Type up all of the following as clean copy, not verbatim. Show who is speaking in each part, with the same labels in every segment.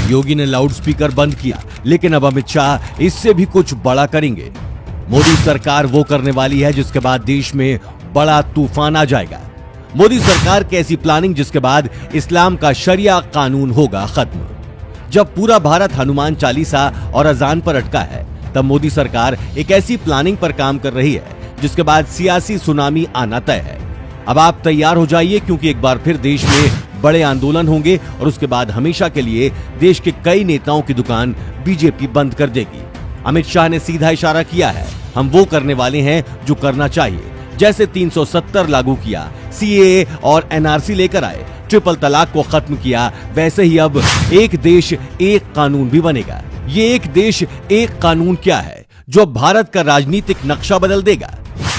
Speaker 1: योगी ने लाउडस्पीकर बंद किया, लेकिन अब अमित शाह इससे भी कुछ बड़ा करेंगे। मोदी सरकार वो करने वाली है जिसके बाद देश में बड़ा तूफान आ जाएगा। मोदी सरकार की ऐसी प्लानिंग जिसके बाद इस्लाम का शरिया कानून होगा खत्म। जब पूरा भारत हनुमान चालीसा और अजान पर अटका है, तब मोदी सरकार एक ऐसी प्लानिंग पर काम कर रही है जिसके बाद सियासी सुनामी आना तय है। अब आप तैयार हो जाइए, क्योंकि एक बार फिर देश में बड़े आंदोलन होंगे और उसके बाद हमेशा के लिए देश के कई नेताओं की दुकान बीजेपी बंद कर देगी। अमित शाह ने सीधा इशारा किया है, हम वो करने वाले हैं जो करना चाहिए। जैसे 370 लागू किया, सीएए और एनआरसी लेकर आए, ट्रिपल तलाक को खत्म किया, वैसे ही अब एक देश एक कानून भी बनेगा। ये एक देश एक कानून क्या है जो भारत का राजनीतिक नक्शा बदल देगा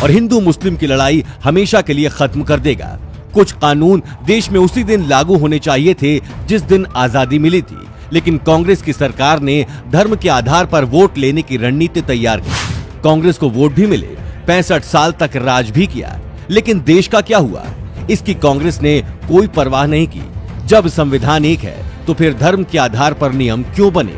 Speaker 1: और हिंदू मुस्लिम की लड़ाई हमेशा के लिए खत्म कर देगा। कुछ कानून देश में उसी दिन लागू होने चाहिए थे जिस दिन आजादी मिली थी, लेकिन कांग्रेस की सरकार ने धर्म के आधार पर वोट लेने की रणनीति तैयार की। कांग्रेस को वोट भी मिले, 65 साल तक राज भी किया, लेकिन देश का क्या हुआ, इसकी कांग्रेस ने कोई परवाह नहीं की। जब संविधान एक है तो फिर धर्म के आधार पर नियम क्यों बने?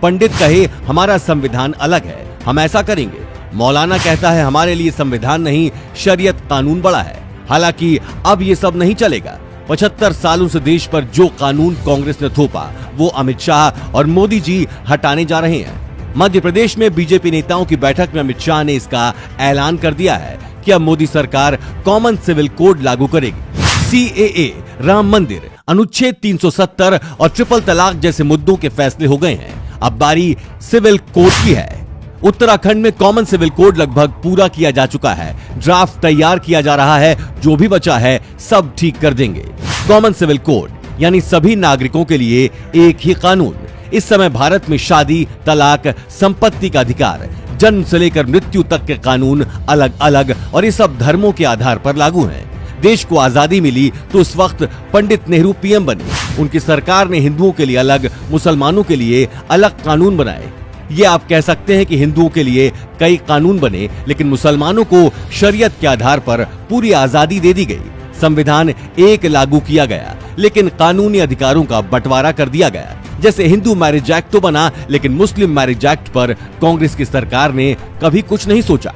Speaker 1: पंडित कहे हमारा संविधान अलग है, हम ऐसा करेंगे। मौलाना कहता है हमारे लिए संविधान नहीं शरीयत कानून बड़ा है। हालांकि अब ये सब नहीं चलेगा। 75 सालों से देश पर जो कानून कांग्रेस ने थोपा वो अमित शाह और मोदी जी हटाने जा रहे हैं। मध्य प्रदेश में बीजेपी नेताओं की बैठक में अमित शाह ने इसका ऐलान कर दिया है कि अब मोदी सरकार कॉमन सिविल कोड लागू करेगी। सीएए, राम मंदिर, अनुच्छेद 370 और ट्रिपल तलाक जैसे मुद्दों के फैसले हो गए हैं। अब बारी सिविल कोड की है। उत्तराखंड में कॉमन सिविल कोड लगभग पूरा किया जा चुका है। ड्राफ्ट तैयार किया जा रहा है, जो भी बचा है सब ठीक कर देंगे। कॉमन सिविल कोड यानी सभी नागरिकों के लिए एक ही कानून। इस समय भारत में शादी, तलाक, संपत्ति का अधिकार, जन्म से लेकर मृत्यु तक के कानून अलग अलग और ये सब धर्मों के आधार पर लागू हैं। देश को आजादी मिली तो उस वक्त पंडित नेहरू पीएम बने। उनकी सरकार ने हिंदुओं के लिए अलग, मुसलमानों के लिए अलग कानून बनाए। ये आप कह सकते हैं कि हिंदुओं के लिए कई कानून बने, लेकिन मुसलमानों को शरीयत के आधार पर पूरी आजादी दे दी गई। संविधान एक लागू किया गया, लेकिन कानूनी अधिकारों का बंटवारा कर दिया गया। जैसे हिंदू मैरिज एक्ट तो बना, लेकिन मुस्लिम मैरिज एक्ट पर कांग्रेस की सरकार ने कभी कुछ नहीं सोचा।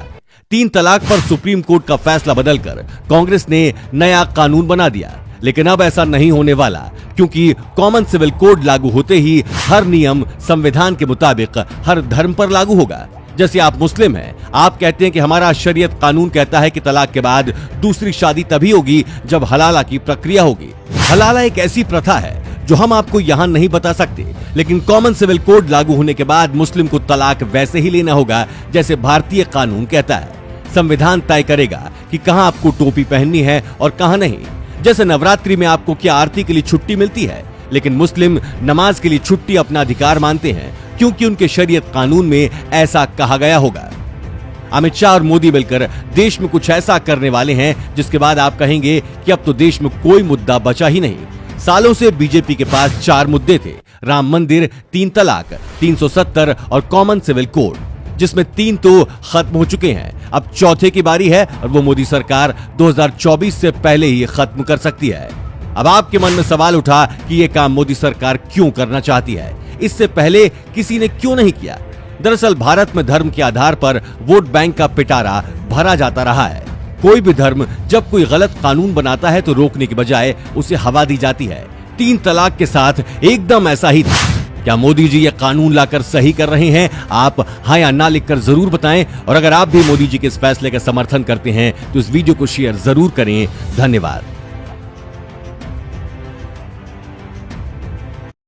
Speaker 1: 3 तलाक पर सुप्रीम कोर्ट का फैसला बदलकर कांग्रेस ने नया कानून बना दिया, लेकिन अब ऐसा नहीं होने वाला, क्योंकि कॉमन सिविल कोड लागू होते ही हर नियम संविधान के मुताबिक हर धर्म पर लागू होगा। जैसे आप मुस्लिम हैं, आप कहते हैं कि हमारा शरीयत कानून कहता है कि तलाक के बाद दूसरी शादी तभी होगी जब हलाला की प्रक्रिया होगी। हलाला एक ऐसी प्रथा है जो हम आपको यहाँ नहीं बता सकते, लेकिन कॉमन सिविल कोड लागू होने के बाद मुस्लिम को तलाक वैसे ही लेना होगा जैसे भारतीय कानून कहता है। संविधान तय करेगा कि कहां आपको टोपी पहननी है और कहां नहीं। जैसे नवरात्रि में आपको क्या आरती के लिए छुट्टी मिलती है, लेकिन मुस्लिम नमाज के लिए छुट्टी अपना अधिकार मानते हैं, क्योंकि उनके शरीयत कानून में ऐसा कहा गया होगा। अमित शाह और मोदी मिलकर देश में कुछ ऐसा करने वाले हैं जिसके बाद आप कहेंगे कि अब तो देश में कोई मुद्दा बचा ही नहीं। सालों से बीजेपी के पास 4 मुद्दे थे, राम मंदिर, 3 तलाक, 370 और कॉमन सिविल कोड, जिसमें 3 तो खत्म हो चुके हैं। अब चौथे की बारी है और वो मोदी सरकार 2024 से पहले ही खत्म कर सकती है। अब आपके मन में सवाल उठा कि ये काम मोदी सरकार क्यों करना चाहती है, इससे पहले किसी ने क्यों नहीं किया। दरअसल भारत में धर्म के आधार पर वोट बैंक का पिटारा भरा जाता रहा है। कोई भी धर्म जब कोई गलत कानून बनाता है तो रोकने की बजाय उसे हवा दी जाती है। 3 तलाक के साथ एकदम ऐसा ही था। क्या मोदी जी ये कानून लाकर सही कर रहे हैं? आप हाँ या ना लिखकर जरूर बताएं, और अगर आप भी मोदी जी के इस फैसले का समर्थन करते हैं तो इस वीडियो को शेयर जरूर करें। धन्यवाद।